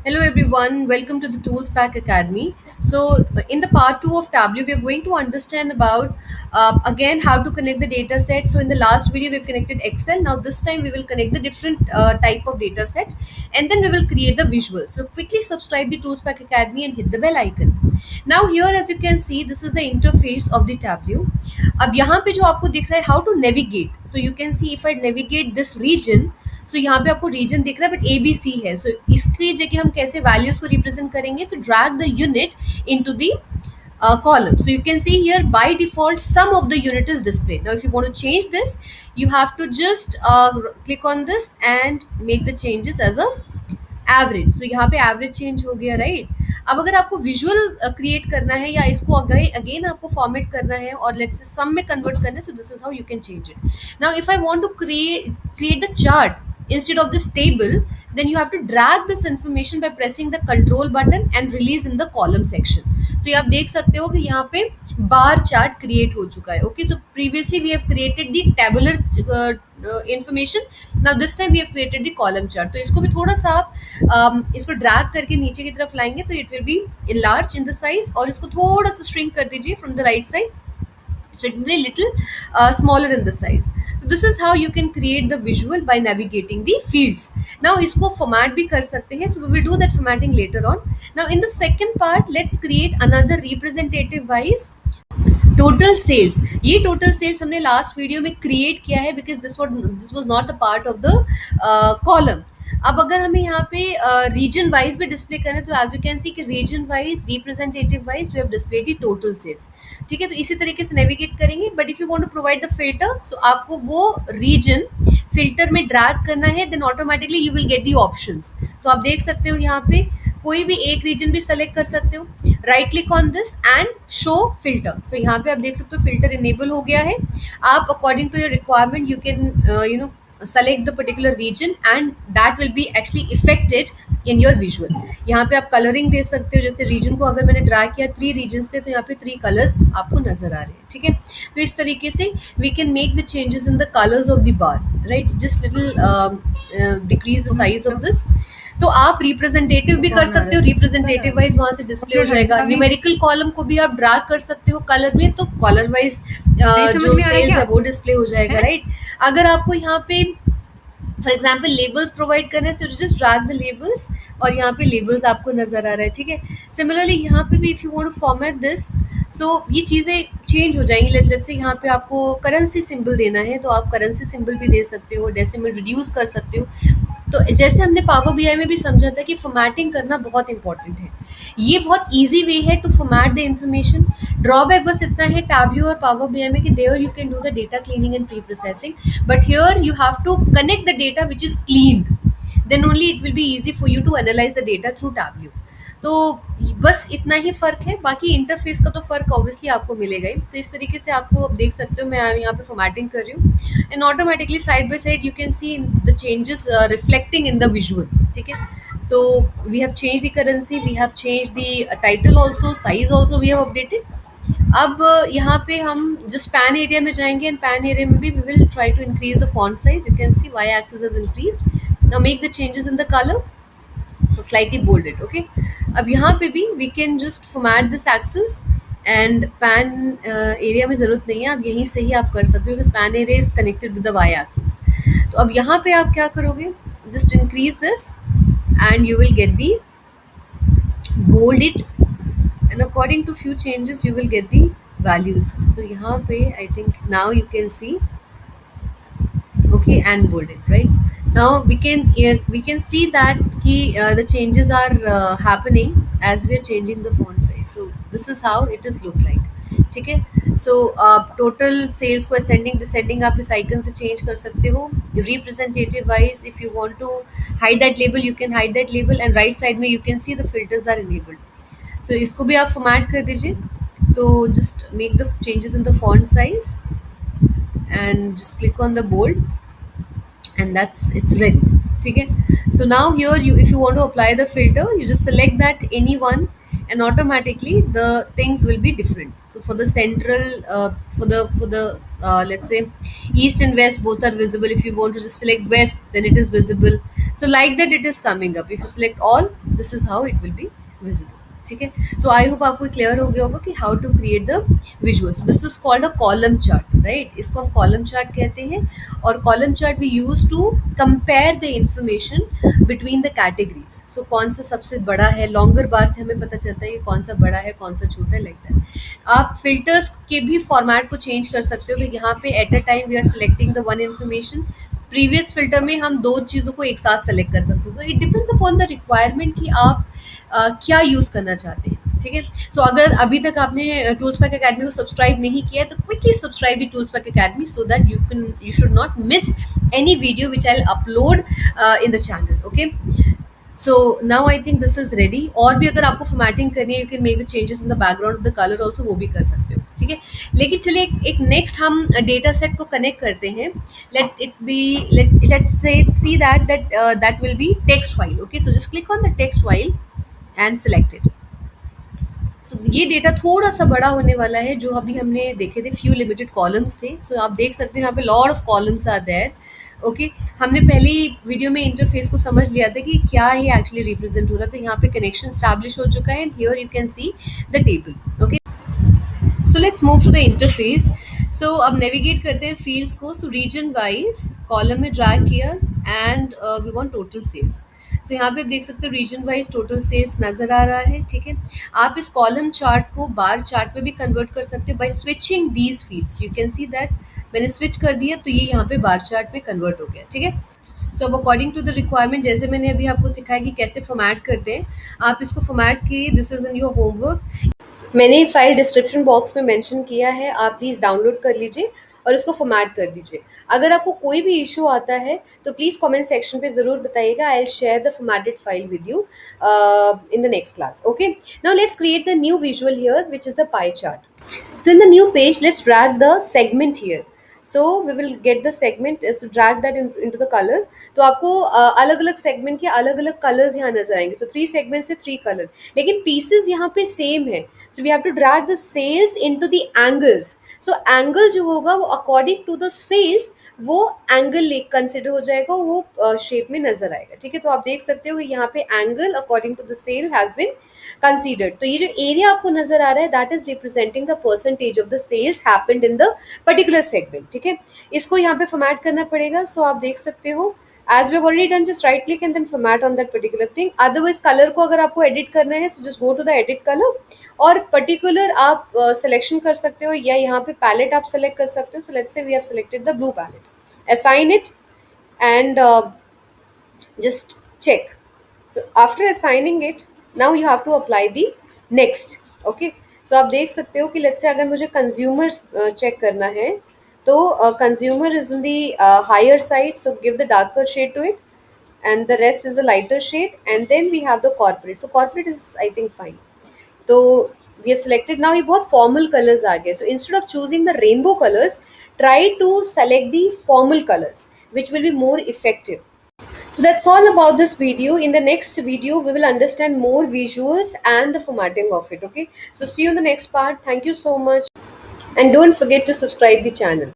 Hello everyone, welcome to the Tools Pack Academy. In the part 2 of Tableau, we are going to understand about again how to connect the data set. So, in the last video, we've connected Excel. Now, this time, we will connect the different type of data set and then we will create the visual. So, quickly subscribe the Tools Pack Academy and hit the bell icon. Now, here, as you can see, this is the interface of the Tableau. अब यहाँ पे जो आपको दिख रहा है, how to navigate. So, you can see if I navigate this region, सो यहाँ पे आपको रीजन दिख रहा है बट ए बी सी है. सो इसकी जगह हम कैसे वैल्यूज को रिप्रेजेंट करेंगे. So drag the unit into the column. So you can see here by default sum of the unit is displayed. Now if you want to change this, you have to just click on this and make the changes as a average. So यहाँ पे average change हो गया, right. अब अगर आपको visual create करना है या इसको अगेन आपको फॉर्मेट करना है और लेट्स से सम में कन्वर्ट करना है, so this is how you can change it. Now if I want to create the chart instead of this table, then you have to drag this information by pressing the control button and release in the column section. So ये आप देख सकते हो कि यहाँ पे bar chart create हो चुका है. Okay, so previously we have created the tabular information. Now this time we have created the column chart. तो इसको भी थोड़ा सा आप इसको ड्रैग करके नीचे की तरफ लाएंगे तो it will B enlarged in the size, और इसको थोड़ा सा shrink कर दीजिए from the right side, so it will be little smaller in the size. So this is how you can create the visual by navigating the fields. Now इसको format भी कर सकते हैं, so we will do that formatting later on. Now in the second part, let's create another representative wise total sales. ये total sales हमने last video में create किया है because this was not the part of the column. अब अगर हमें यहाँ पे रीजन वाइज भी डिस्प्ले करना है, तो एज यू कैन सी कि region wise representative wise we have displayed the total sales. ठीक है, तो इसी तरीके से नेविगेट करेंगे. But if you want to provide the filter, so आपको वो रीजन फिल्टर में ड्रैग करना है, then automatically you will get the options. तो आप देख सकते हो यहाँ पे कोई भी एक रीजन भी सेलेक्ट कर सकते हो. Right click on this and show filter. So यहाँ पे आप देख सकते हो फिल्टर इनेबल हो गया है. आप according to your requirement you can select the particular region and that will be actually affected in your visual. यहाँ पे आप कलरिंग दे सकते हो. जैसे रीजन को अगर मैंने ड्रा किया 3 रीजन्स थे, तो यहाँ पे 3 कलर्स आपको नजर आ रहे हैं. ठीक है, तो इस तरीके से we can make the changes in the colours of the bar, right. Just little decrease the size of this. तो आप रिप्रेजेंटेटिव भी कर सकते हो, रिप्रेजेंटेटिव वाइज वहां से डिस्प्ले हो जाएगा. न्यूमेरिकल कॉलम को भी आप ड्रैग कर सकते हो कलर में, तो कलर वाइज जो सेल्स है वो डिस्प्ले हो जाएगा, राइट. अगर आपको यहाँ पे फॉर एग्जाम्पल लेबल्स प्रोवाइड करने हैं, so just drag the labels और यहाँ पे लेबल्स आपको नजर आ रहा है. ठीक है, सिमिलरली यहाँ पे भी if you want to format this, so ये चीज़ें चेंज हो जाएंगी. लेट्स से यहाँ पे आपको करेंसी सिंबल देना है, तो आप करेंसी सिंबल भी दे सकते हो, डेसिमल रिड्यूस कर सकते हो. तो जैसे हमने पावर बीआई में भी समझा था कि फॉर्मेटिंग करना बहुत इंपॉर्टेंट है. ये बहुत इजी वे है to format the information. Drawback बस इतना है टैब्ल्यू और पावर बीआई में कि there you can do the data cleaning and pre processing, but here you have to connect the data which is clean, then only it will be easy for you to analyse the data through Tableau. तो बस इतना ही फ़र्क है. बाकी interface का तो फ़र्क obviously आपको मिलेगा ही. तो इस तरीके से आपको अब देख सकते हो मैं यहाँ पे फॉर्मेटिंग कर रही हूँ and automatically side by side you can see the changes reflecting in the visual. ठीक है, तो we have change the currency, we have change the title also, size also we have updated. अब यहाँ पे हम जो स्पैन एरिया में जाएंगे एंड पैन एरिया में भी we will try to increase the font size. You can see Y axis is increased. Now make the changes in the colour, so slightly bolded. Okay, अब यहाँ पे भी we can just format this axis and pane area में ज़रूरत नहीं है, आप यहीं से ही आप कर सकते हो, क्योंकि pan area is connected with the Y axis. तो अब यहाँ पे आप क्या करोगे, just increase this and you will get the bold it, and according to few changes you will get the values. So यहाँ पे I think now you can see, okay, and bold it, right. Now we can see that the changes are happening as we are changing the font size. So this is how it is look like. ठीक है, so total sales को ascending descending आप इस icon से change कर सकते हो. Representative wise if you want to hide that label you can hide that label, and right side में you can see the filters are enabled. So इसको भी आप फॉर्मेट कर दीजिए. तो just make the changes in the font size and just click on the bold and that's it's red. ठीक है, so now here you if you want to apply the filter, you just select that any one and automatically the things will be different. So for the central for the let's say east and west both are visible. If you want to just select west, then it is visible. So like that it is coming up. If you select all, this is how it will be visible. ठीक है. So I hope आपको clear हो गया होगा कि how to create the visuals. So this is called a column chart, right? इसको हम column chart कहते हैं. और column chart we use to compare the information between the categories. So कौन सा सबसे बड़ा है, longer bar से हमें पता चलता है कि कौन सा बड़ा है, कौन सा छोटा है, like that. आप filters के भी format को change कर सकते हो. यहाँ पे at a time we are selecting the one information. Previous filter में हम दो चीज़ों को एक साथ सेलेक्ट कर सकते हैं. So it depends upon the requirement कि आप क्या यूज़ करना चाहते हैं. ठीक है. सो अगर अभी तक आपने टूल्स पैक अकेडमी को सब्सक्राइब नहीं किया है तो quickly subscribe the tools pack academy so that you should not miss any video which I upload in the channel. Okay. So now I think this is ready. और भी अगर आपको formatting करनी है you can make the changes in the background of the colour also, वो भी कर सकते हो. ठीक है. लेकिन चलिए एक नेक्स्ट हम डेटा सेट को कनेक्ट करते हैं. Let it be let's see that will be text file. Okay. So just click on the text file and select it. So ये डेटा थोड़ा सा बड़ा होने वाला है. जो अभी हमने देखे थे फ्यू लिमिटेड कॉलम्स थे. सो आप देख सकते हैं यहाँ पे lot of columns are there. Okay. हमने पहली वीडियो में इंटरफेस को समझ लिया था कि क्या ये एक्चुअली रिप्रेजेंट हो रहा है. तो यहाँ पे कनेक्शन स्टैब्लिश हो चुका है and here you can see the table. Okay. So let's move to the interface. So अब नेविगेट करते हैं फील्ड्स को. सो रीजन वाइज कॉलम में ड्रैग किया and we want total sales. So यहाँ पे आप देख सकते हो रीजन वाइज टोटल सेल्स नज़र आ रहा है. ठीक है. आप इस कॉलम चार्ट को बार चार्ट में भी कन्वर्ट कर सकते हो by switching these fields. You can see that मैंने स्विच कर दिया तो ये यहाँ पे बार चार्ट में कन्वर्ट हो गया. ठीक है. सो अब अकॉर्डिंग टू द रिक्वायरमेंट जैसे मैंने अभी आपको सिखाया कि कैसे फॉर्मेट करते हैं, आप इसको फॉर्मेट किए. This is in your homework. मैंने फाइल डिस्क्रिप्शन बॉक्स में मेंशन किया है, आप प्लीज़ डाउनलोड कर लीजिए और इसको फॉर्मेट कर दीजिए. अगर आपको कोई भी इशू आता है तो प्लीज़ कमेंट सेक्शन पे ज़रूर बताइएगा. I will share the formatted file with you in the next class. Okay. Now let's create the new visual here which is the pie chart. So in the new page, let's drag the segment here. So we will get the segment, so drag that into the color. तो आपको अलग अलग segment के अलग अलग colours यहाँ नजर आएंगे. सो 3 सेगमेंट से 3 कलर, लेकिन पीसेस यहाँ पे सेम है. So we have to drag the sales into the angles. So angle जो होगा वो अकॉर्डिंग टू द सेल्स वो एंगल कंसिडर हो जाएगा, वो शेप में नजर आएगा. ठीक है. तो आप देख सकते हो यहाँ पे angle according to the sale has been considered. तो ये जो एरिया आपको नजर आ रहा है that is representing the percentage of the sales happened in the particular segment. ठीक है. इसको यहाँ पे फॉर्मेट करना पड़ेगा. सो आप देख सकते हो as we have already done, just right click and then format on that particular thing. otherwise color को अगर आपको edit करना है so just go to the edit color और particular आप selection कर सकते हो या यहाँ पे palette आप select कर सकते हो. so let's say we have selected the blue palette. assign it and just check. so after assigning it now you have to apply the next. okay. so आप देख सकते हो कि let's say अगर मुझे consumer check करना है तो consumer is in the higher side, so give the darker shade to it and the rest is a lighter shade. And then we have the corporate. So corporate is I think fine. So we have selected. now ये बहुत formal colors आ गए. so instead of choosing the rainbow colors, try to select the formal colors which will be more effective. So that's all about this video. In the next video we will understand more visuals and the formatting of it. Okay. so see you in the next part. Thank you so much and don't forget to subscribe the channel.